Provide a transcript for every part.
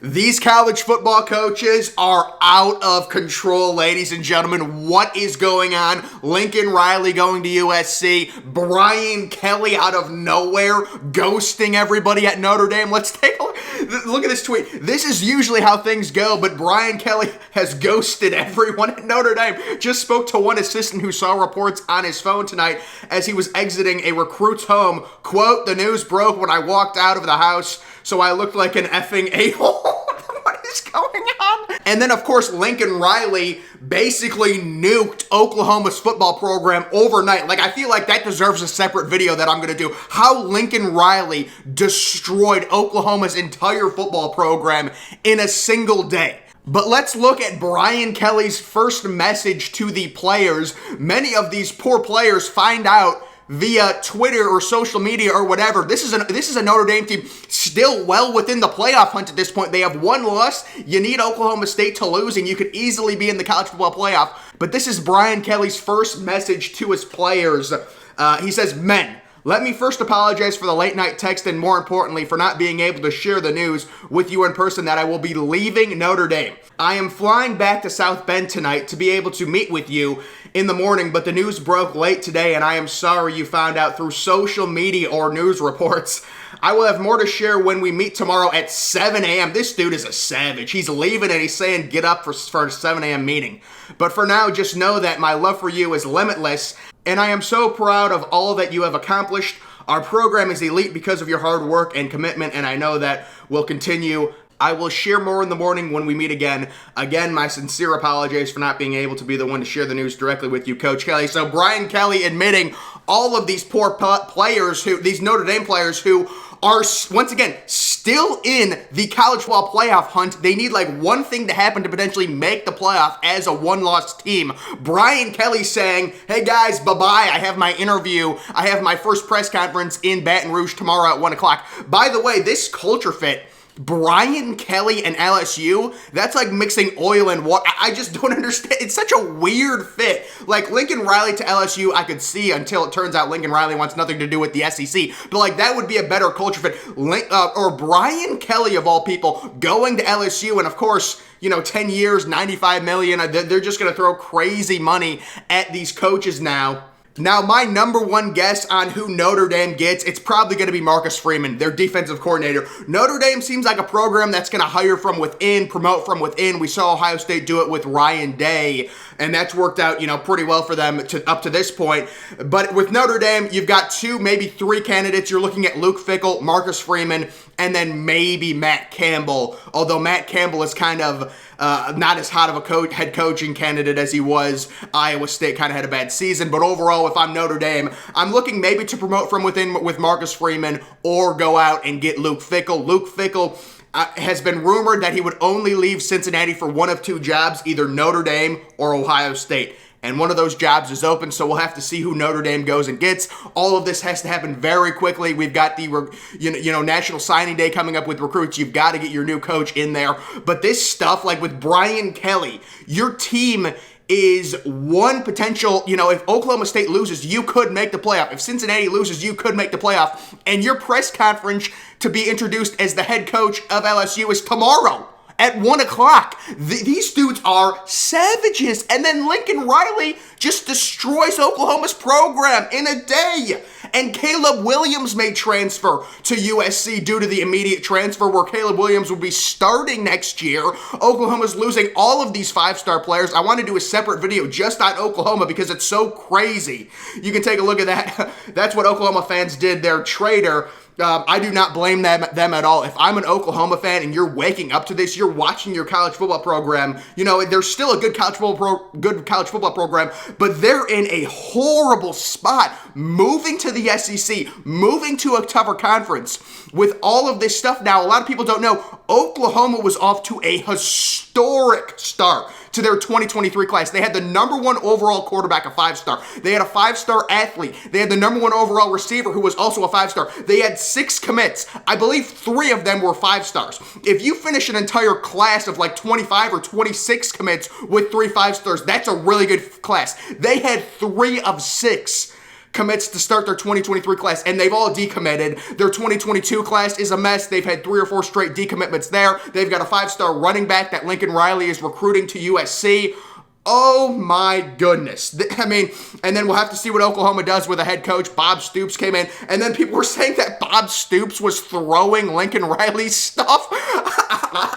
These college football coaches are out of control, ladies and gentlemen. What is going on? Lincoln Riley going to USC. Brian Kelly out of nowhere ghosting everybody at Notre Dame. Let's take a look at this tweet. This is usually how things go, but Brian Kelly has ghosted everyone at Notre Dame. Just spoke to one assistant who saw reports on his phone tonight as he was exiting a recruit's home. Quote, "The news broke when I walked out of the house, so I looked like an effing a-hole." What is going on? And then, of course, Lincoln Riley basically nuked Oklahoma's football program overnight. Like, I feel like that deserves a separate video that I'm going to do. How Lincoln Riley destroyed Oklahoma's entire football program in a single day. But let's look at Brian Kelly's first message to the players. Many of these poor players find out via Twitter or social media or whatever. This is a Notre Dame team still well within the playoff hunt at this point. They have one loss. You need Oklahoma State to lose, and you could easily be in the college football playoff. But this is Brian Kelly's first message to his players. He says, "Men, let me first apologize for the late night text and more importantly for not being able to share the news with you in person that I will be leaving Notre Dame. I am flying back to South Bend tonight to be able to meet with you in the morning, but the news broke late today and I am sorry you found out through social media or news reports. I will have more to share when we meet tomorrow at 7 a.m. This dude is a savage. He's leaving and he's saying get up for a 7 a.m. meeting. But for now, just know that my love for you is limitless and I am so proud of all that you have accomplished. Our program is elite because of your hard work and commitment, and I know that will continue. I will share more in the morning when we meet again. Again, my sincere apologies for not being able to be the one to share the news directly with you, Coach Kelly." So Brian Kelly admitting all of these poor players, these Notre Dame players who are, once again, still in the college football playoff hunt. They need like one thing to happen to potentially make the playoff as a one-loss team. Brian Kelly saying, "Hey guys, bye-bye. I have my interview. I have my first press conference in Baton Rouge tomorrow at 1 o'clock. By the way, this culture fit, Brian Kelly and LSU, that's like mixing oil and water. I just don't understand. It's such a weird fit. Like Lincoln Riley to LSU, I could see until it turns out Lincoln Riley wants nothing to do with the SEC. But like that would be a better culture fit. Or Brian Kelly, of all people, going to LSU and of course, 10 years, $95 million. They're just going to throw crazy money at these coaches now. Now, my number one guess on who Notre Dame gets, it's probably going to be Marcus Freeman, their defensive coordinator. Notre Dame seems like a program that's going to hire from within, promote from within. We saw Ohio State do it with Ryan Day, and that's worked out, pretty well for them up to this point. But with Notre Dame, you've got 2, maybe 3 candidates. You're looking at Luke Fickell, Marcus Freeman, and then maybe Matt Campbell. Although Matt Campbell is kind of not as hot of a head coaching candidate as he was. Iowa State kind of had a bad season. But overall, if I'm Notre Dame, I'm looking maybe to promote from within with Marcus Freeman or go out and get Luke Fickell. Luke Fickell has been rumored that he would only leave Cincinnati for one of 2 jobs, either Notre Dame or Ohio State. And one of those jobs is open, so we'll have to see who Notre Dame goes and gets. All of this has to happen very quickly. We've got the National Signing Day coming up with recruits. You've got to get your new coach in there. But this stuff, like with Brian Kelly, your team is one potential, if Oklahoma State loses, you could make the playoff. If Cincinnati loses, you could make the playoff. And your press conference to be introduced as the head coach of LSU is tomorrow at 1 o'clock. These dudes are savages. And then Lincoln Riley just destroys Oklahoma's program in a day. And Caleb Williams may transfer to USC due to the immediate transfer where Caleb Williams will be starting next year. Oklahoma's losing all of these 5-star players. I want to do a separate video just on Oklahoma because it's so crazy. You can take a look at that. That's what Oklahoma fans did. Their trader. I do not blame them at all. If I'm an Oklahoma fan and you're waking up to this, you're watching your college football program, there's still a good college football program, but they're in a horrible spot. Moving to the SEC, moving to a tougher conference with all of this stuff. Now, a lot of people don't know, Oklahoma was off to a historic start to their 2023 class. They had the number 1 overall quarterback, a 5-star. They had a 5-star athlete. They had the number 1 overall receiver, who was also a 5-star. They had 6 commits. I believe 3 of them were 5-stars. If you finish an entire class of like 25 or 26 commits with 3 5-stars, that's a really good class. They had 3 of 6 commits to start their 2023 class, and they've all decommitted. Their 2022 class is a mess. They've had 3 or 4 straight decommitments there. They've got a 5-star running back that Lincoln Riley is recruiting to USC. Oh my goodness. I mean, and then we'll have to see what Oklahoma does with a head coach. Bob Stoops came in, and then people were saying that Bob Stoops was throwing Lincoln Riley's stuff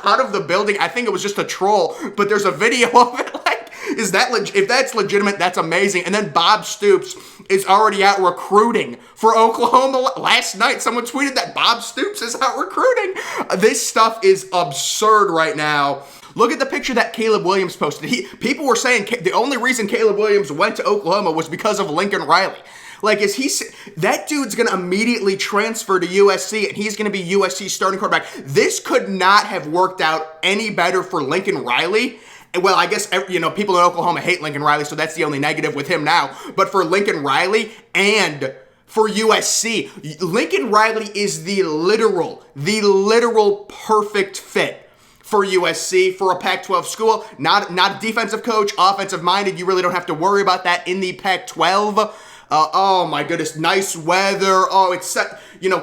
out of the building. I think it was just a troll, but there's a video of it. Like, is that if that's legitimate, that's amazing. And then Bob Stoops is already out recruiting for Oklahoma. Last night, someone tweeted that Bob Stoops is out recruiting. This stuff is absurd right now. Look at the picture that Caleb Williams posted. People were saying the only reason Caleb Williams went to Oklahoma was because of Lincoln Riley. Like, that dude's going to immediately transfer to USC, and he's going to be USC's starting quarterback. This could not have worked out any better for Lincoln Riley. Well, I guess, people in Oklahoma hate Lincoln Riley, so that's the only negative with him now. But for Lincoln Riley and for USC, Lincoln Riley is the literal perfect fit for USC, for a Pac-12 school. Not a defensive coach, offensive minded. You really don't have to worry about that in the Pac-12. Oh my goodness, nice weather. Oh, it's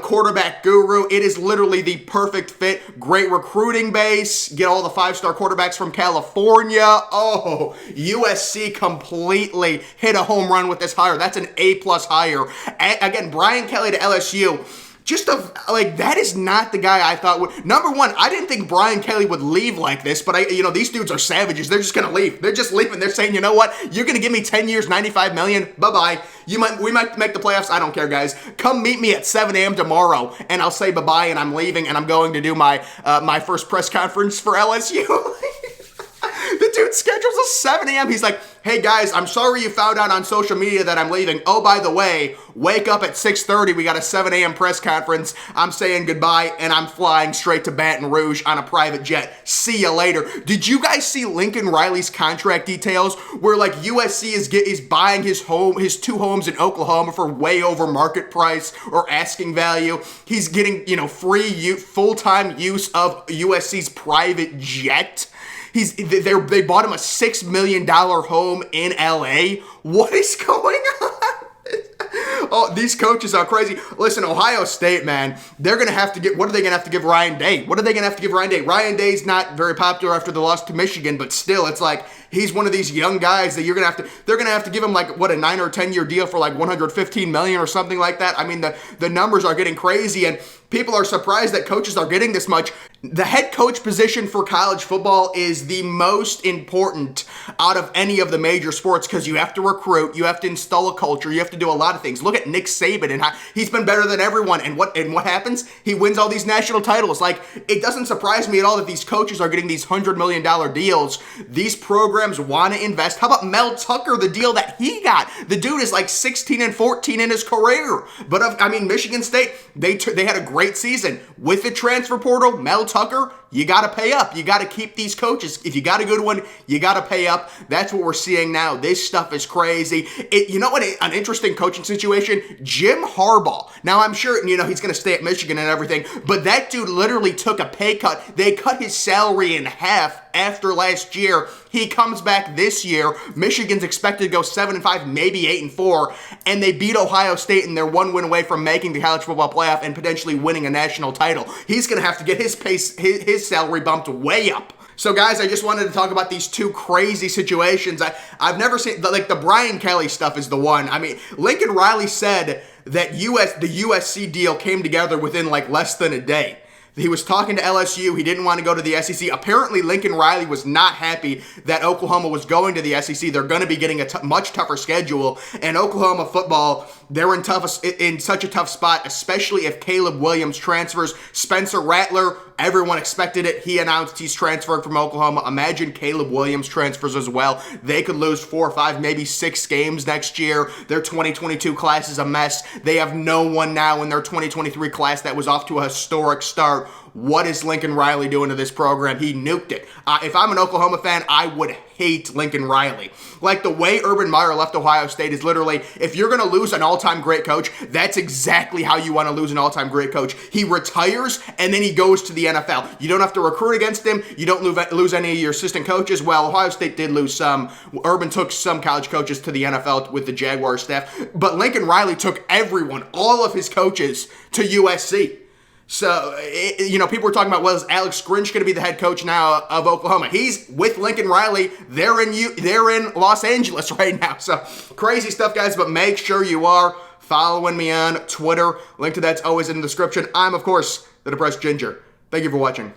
quarterback guru. It is literally the perfect fit. Great recruiting base. Get all the 5-star quarterbacks from California. Oh, USC completely hit a home run with this hire. That's an A+ hire. Again, Brian Kelly to LSU. That is not the guy I thought would. Number one, I didn't think Brian Kelly would leave like this, but these dudes are savages. They're just going to leave. They're just leaving. They're saying, you know what? You're going to give me 10 years, $95 million. Bye-bye. We might make the playoffs. I don't care, guys. Come meet me at 7 a.m. tomorrow, and I'll say bye-bye, and I'm leaving, and I'm going to do my first press conference for LSU. The dude schedules a 7 a.m. He's like, hey guys, I'm sorry you found out on social media that I'm leaving. Oh, by the way, wake up at 6:30. We got a 7 a.m. press conference. I'm saying goodbye, and I'm flying straight to Baton Rouge on a private jet. See you later. Did you guys see Lincoln Riley's contract details where USC is buying his 2 homes in Oklahoma for way over market price or asking value? He's getting, free full-time use of USC's private jet. They bought him a $6 million home in LA. What is going on? Oh, these coaches are crazy. Listen, Ohio State, man, they're going to have to get, what are they going to have to give Ryan Day? What are they going to have to give Ryan Day? Ryan Day's not very popular after the loss to Michigan, but still, it's like, he's one of these young guys that they're going to have to give him a 9 or 10 year deal for $115 million or something like that. I mean, the numbers are getting crazy, and people are surprised that coaches are getting this much. The head coach position for college football is the most important out of any of the major sports because you have to recruit, you have to install a culture, you have to do a lot of things. Look at Nick Saban and how he's been better than everyone. And what happens? He wins all these national titles. It doesn't surprise me at all that these coaches are getting these $100 million deals. These programs want to invest. How about Mel Tucker, the deal that he got? The dude is 16-14 in his career. But Michigan State, they had a great season. With the transfer portal, Mel Tucker, you got to pay up. You got to keep these coaches. If you got a good one, you got to pay up. That's what we're seeing now. This stuff is crazy. You know what? An interesting coaching situation, Jim Harbaugh. Now, I'm sure, he's going to stay at Michigan and everything, but that dude literally took a pay cut. They cut his salary in half after last year. He comes back this year. Michigan's expected to go 7-5, maybe 8-4, and they beat Ohio State, and they're 1 win away from making the college football playoff and potentially winning a national title. He's going to have to get his salary bumped way up. So guys, I just wanted to talk about these 2 crazy situations. I've never seen, the Brian Kelly stuff is the one. Lincoln Riley said that the USC deal came together within less than a day. He was talking to LSU. He didn't want to go to the SEC. Apparently, Lincoln Riley was not happy that Oklahoma was going to the SEC. They're going to be getting a much tougher schedule. And Oklahoma football, they're in such a tough spot, especially if Caleb Williams transfers. Spencer Rattler, everyone expected it. He announced he's transferring from Oklahoma. Imagine Caleb Williams transfers as well. They could lose 4 or 5, maybe 6 games next year. Their 2022 class is a mess. They have no one now in their 2023 class that was off to a historic start. what is Lincoln Riley doing to this program? He nuked it. If I'm an Oklahoma fan, I would hate Lincoln Riley. Like, the way Urban Meyer left Ohio State is literally, if you're going to lose an all-time great coach, that's exactly how you want to lose an all-time great coach. He retires, and then he goes to the NFL. You don't have to recruit against him. You don't lose any of your assistant coaches. Well, Ohio State did lose some. Urban took some college coaches to the NFL with the Jaguar staff. But Lincoln Riley took everyone, all of his coaches, to USC. So, people were talking about, well, is Alex Grinch going to be the head coach now of Oklahoma? He's with Lincoln Riley. They're in Los Angeles right now. So, crazy stuff, guys, but make sure you are following me on Twitter. Link to that's always in the description. I'm, of course, the Depressed Ginger. Thank you for watching.